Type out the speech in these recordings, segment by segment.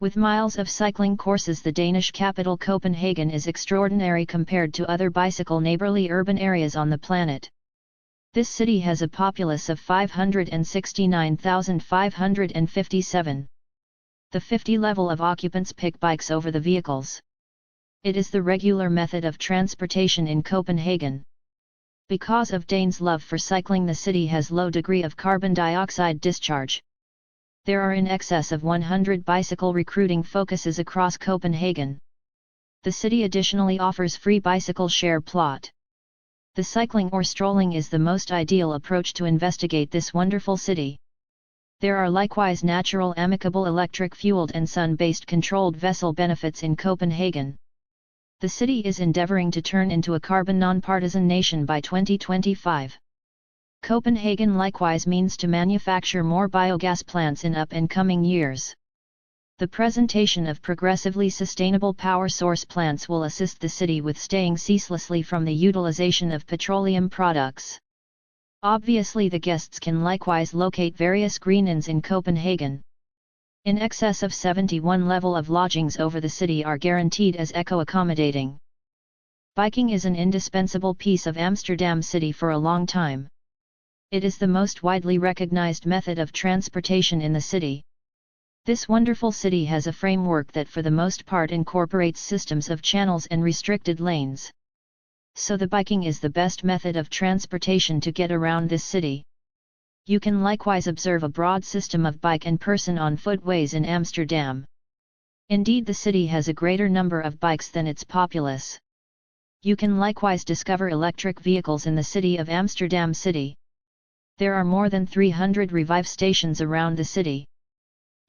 With miles of cycling courses, the Danish capital Copenhagen is extraordinary compared to other bicycle-neighborly urban areas on the planet. This city has a populace of 569,557. The 50 level of occupants pick bikes over the vehicles. It is the regular method of transportation in Copenhagen. Because of Danes' love for cycling, the city has low degree of carbon dioxide discharge. There are in excess of 100 bicycle recruiting focuses across Copenhagen. The city additionally offers free bicycle share plot. The cycling or strolling is the most ideal approach to investigate this wonderful city. There are likewise natural, amicable, electric-fueled and sun-based controlled vessel benefits in Copenhagen. The city is endeavoring to turn into a carbon non-partisan nation by 2025. Copenhagen likewise means to manufacture more biogas plants in up and coming years. The presentation of progressively sustainable power source plants will assist the city with staying ceaselessly from the utilization of petroleum products. Obviously, the guests can likewise locate various green inns in Copenhagen. In excess of 71 level of lodgings over the city are guaranteed as eco-accommodating. Biking is an indispensable piece of Amsterdam city for a long time. It is the most widely recognized method of transportation in the city. This wonderful city has a framework that for the most part incorporates systems of channels and restricted lanes. So the biking is the best method of transportation to get around this city. You can likewise observe a broad system of bike and person on foot ways in Amsterdam. Indeed, the city has a greater number of bikes than its populace. You can likewise discover electric vehicles in the city of Amsterdam city. There are more than 300 revive stations around the city.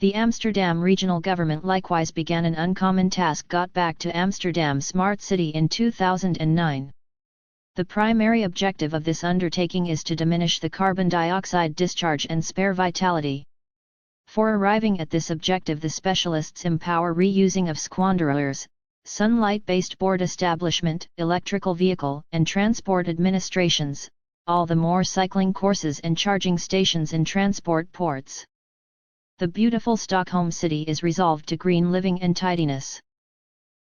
The Amsterdam regional government likewise began an uncommon task, got back to Amsterdam Smart City in 2009. The primary objective of this undertaking is to diminish the carbon dioxide discharge and spare vitality. For arriving at this objective, the specialists empower reusing of squanderers, sunlight-based board establishment, electrical vehicle and transport administrations, all the more cycling courses and charging stations in transport ports. The beautiful Stockholm city is resolved to green living and tidiness.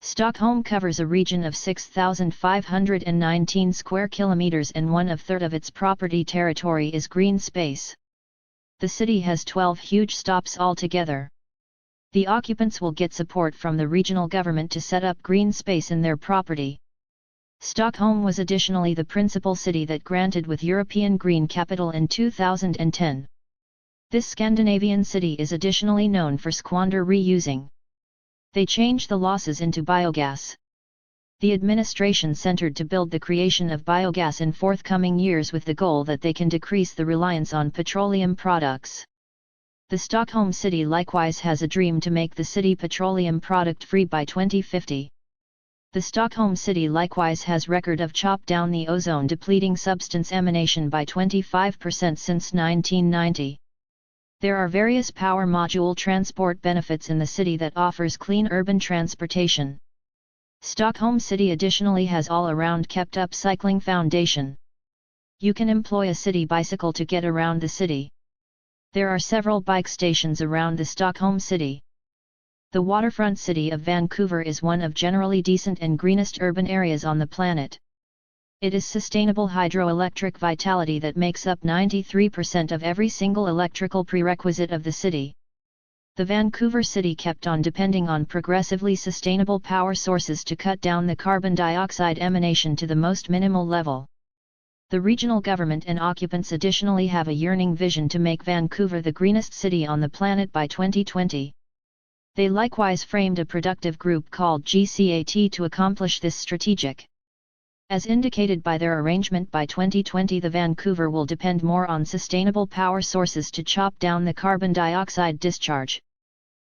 Stockholm covers a region of 6,519 square kilometers and 1/3 of its property territory is green space. The city has 12 huge stops altogether. The occupants will get support from the regional government to set up green space in their property. Stockholm was additionally the principal city that granted with European Green Capital in 2010. This Scandinavian city is additionally known for squander reusing. They change the losses into biogas. The administration centered to build the creation of biogas in forthcoming years with the goal that they can decrease the reliance on petroleum products. The Stockholm city likewise has a dream to make the city petroleum product free by 2050. The Stockholm city likewise has record of chop down the ozone depleting substance emanation by 25% since 1990. There are various power module transport benefits in the city that offers clean urban transportation. Stockholm city additionally has all-around kept-up cycling foundation. You can employ a city bicycle to get around the city. There are several bike stations around the Stockholm city. The waterfront city of Vancouver is one of generally decent and greenest urban areas on the planet. It is sustainable hydroelectric vitality that makes up 93% of every single electrical prerequisite of the city. The Vancouver city kept on depending on progressively sustainable power sources to cut down the carbon dioxide emanation to the most minimal level. The regional government and occupants additionally have a yearning vision to make Vancouver the greenest city on the planet by 2020. They likewise framed a productive group called GCAT to accomplish this strategic. As indicated by their arrangement, by 2020 the Vancouver will depend more on sustainable power sources to chop down the carbon dioxide discharge.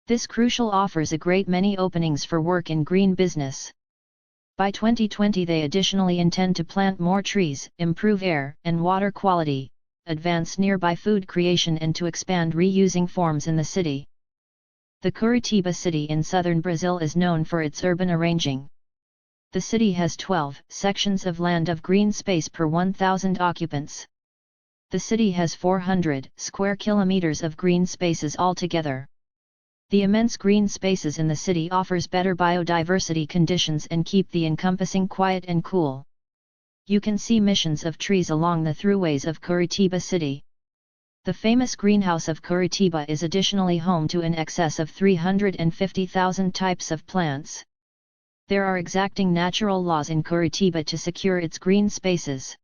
This crucial offers a great many openings for work in green business. By 2020 they additionally intend to plant more trees, improve air and water quality, advance nearby food creation and to expand reusing forms in the city. The Curitiba city in southern Brazil is known for its urban arranging. The city has 12 sections of land of green space per 1,000 occupants. The city has 400 square kilometers of green spaces altogether. The immense green spaces in the city offers better biodiversity conditions and keep the encompassing quiet and cool. You can see missions of trees along the throughways of Curitiba city. The famous greenhouse of Curitiba is additionally home to in excess of 350,000 types of plants. There are exacting natural laws in Curitiba to secure its green spaces.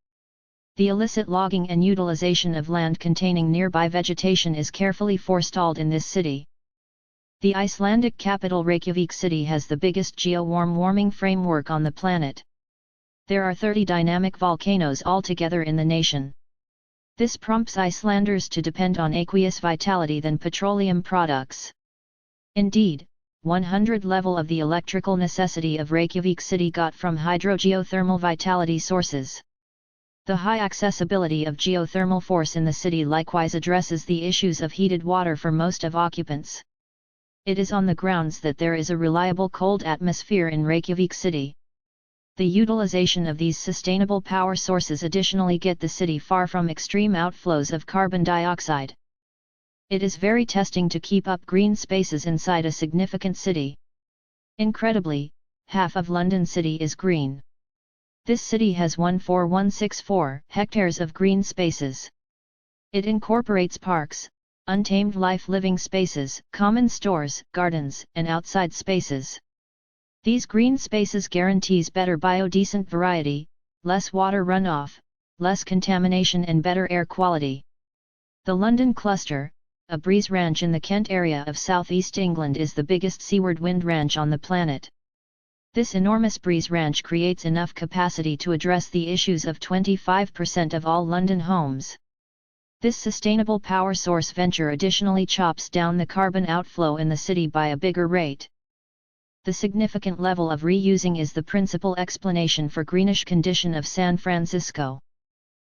The illicit logging and utilization of land containing nearby vegetation is carefully forestalled in this city. The Icelandic capital Reykjavik city has the biggest geo-warming framework on the planet. There are 30 dynamic volcanoes altogether in the nation. This prompts Icelanders to depend on aqueous vitality than petroleum products. Indeed, 100 level of the electrical necessity of Reykjavik city got from hydrogeothermal vitality sources. The high accessibility of geothermal force in the city likewise addresses the issues of heated water for most of occupants. It is on the grounds that there is a reliable cold atmosphere in Reykjavik city. The utilization of these sustainable power sources additionally get the city far from extreme outflows of carbon dioxide. It is very testing to keep up green spaces inside a significant city. Incredibly, half of London city is green. This city has 14164 hectares of green spaces. It incorporates parks, untamed life living spaces, common stores, gardens, and outside spaces. These green spaces guarantees better biodescent variety, less water runoff, less contamination and better air quality. The London cluster, a breeze ranch in the Kent area of southeast England, is the biggest seaward wind ranch on the planet. This enormous breeze ranch creates enough capacity to address the issues of 25% of all London homes. This sustainable power source venture additionally chops down the carbon outflow in the city by a bigger rate. The significant level of reusing is the principal explanation for greenish condition of San Francisco.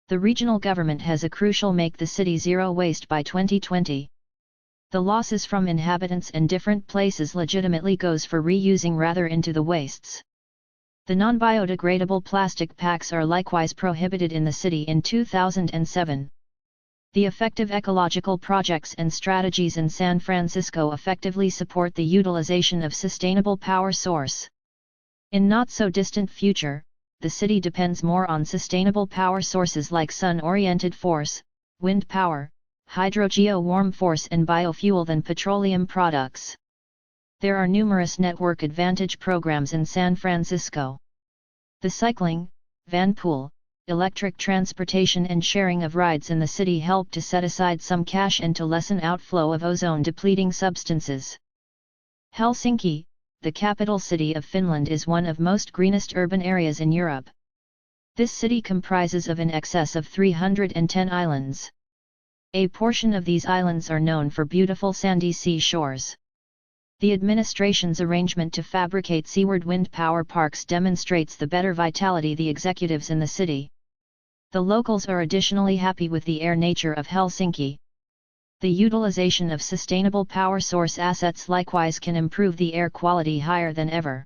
The regional government has a crucial make the city zero waste by 2020. The losses from inhabitants and different places legitimately goes for reusing rather into the wastes. The non-biodegradable plastic packs are likewise prohibited in the city in 2007. The effective ecological projects and strategies in San Francisco effectively support the utilization of sustainable power source. In not-so-distant future, the city depends more on sustainable power sources like sun-oriented force, wind power, hydrogeo-warm force and biofuel than petroleum products. There are numerous network advantage programs in San Francisco. The cycling, van pool, electric transportation and sharing of rides in the city help to set aside some cash and to lessen outflow of ozone-depleting substances. Helsinki, the capital city of Finland, is one of most greenest urban areas in Europe. This city comprises of in excess of 310 islands. A portion of these islands are known for beautiful sandy sea shores. The administration's arrangement to fabricate seaward wind power parks demonstrates the better vitality the executives in the city. The locals are additionally happy with the air nature of Helsinki. The utilization of sustainable power source assets likewise can improve the air quality higher than ever.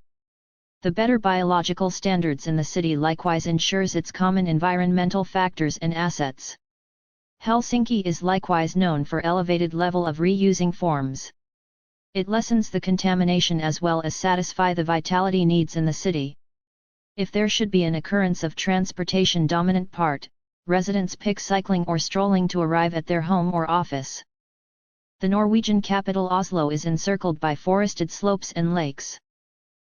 The better biological standards in the city likewise ensures its common environmental factors and assets. Helsinki is likewise known for elevated level of reusing forms. It lessens the contamination as well as satisfy the vitality needs in the city. If there should be an occurrence of transportation dominant part, residents pick cycling or strolling to arrive at their home or office. The Norwegian capital Oslo is encircled by forested slopes and lakes.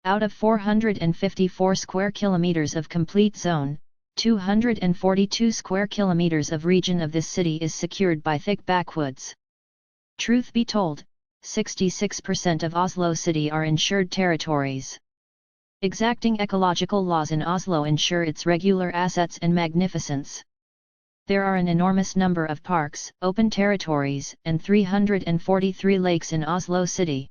Out of 454 square kilometers of complete zone, 242 square kilometers of region of this city is secured by thick backwoods. Truth be told, 66% of Oslo city are insured territories. Exacting ecological laws in Oslo ensure its regular assets and magnificence. There are an enormous number of parks, open territories, and 343 lakes in Oslo city.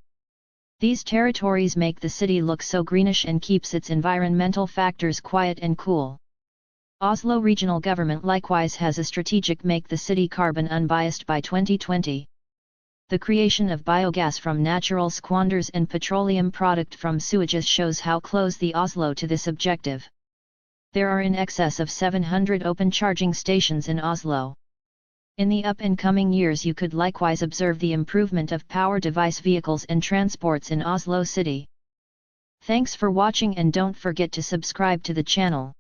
These territories make the city look so greenish and keeps its environmental factors quiet and cool. Oslo regional government likewise has a strategic make the city carbon unbiased by 2020. The creation of biogas from natural squanders and petroleum product from sewages shows how close the Oslo to this objective. There are in excess of 700 open charging stations in Oslo. In the up-and-coming years you could likewise observe the improvement of power device vehicles and transports in Oslo city. Thanks for watching and don't forget to subscribe to the channel.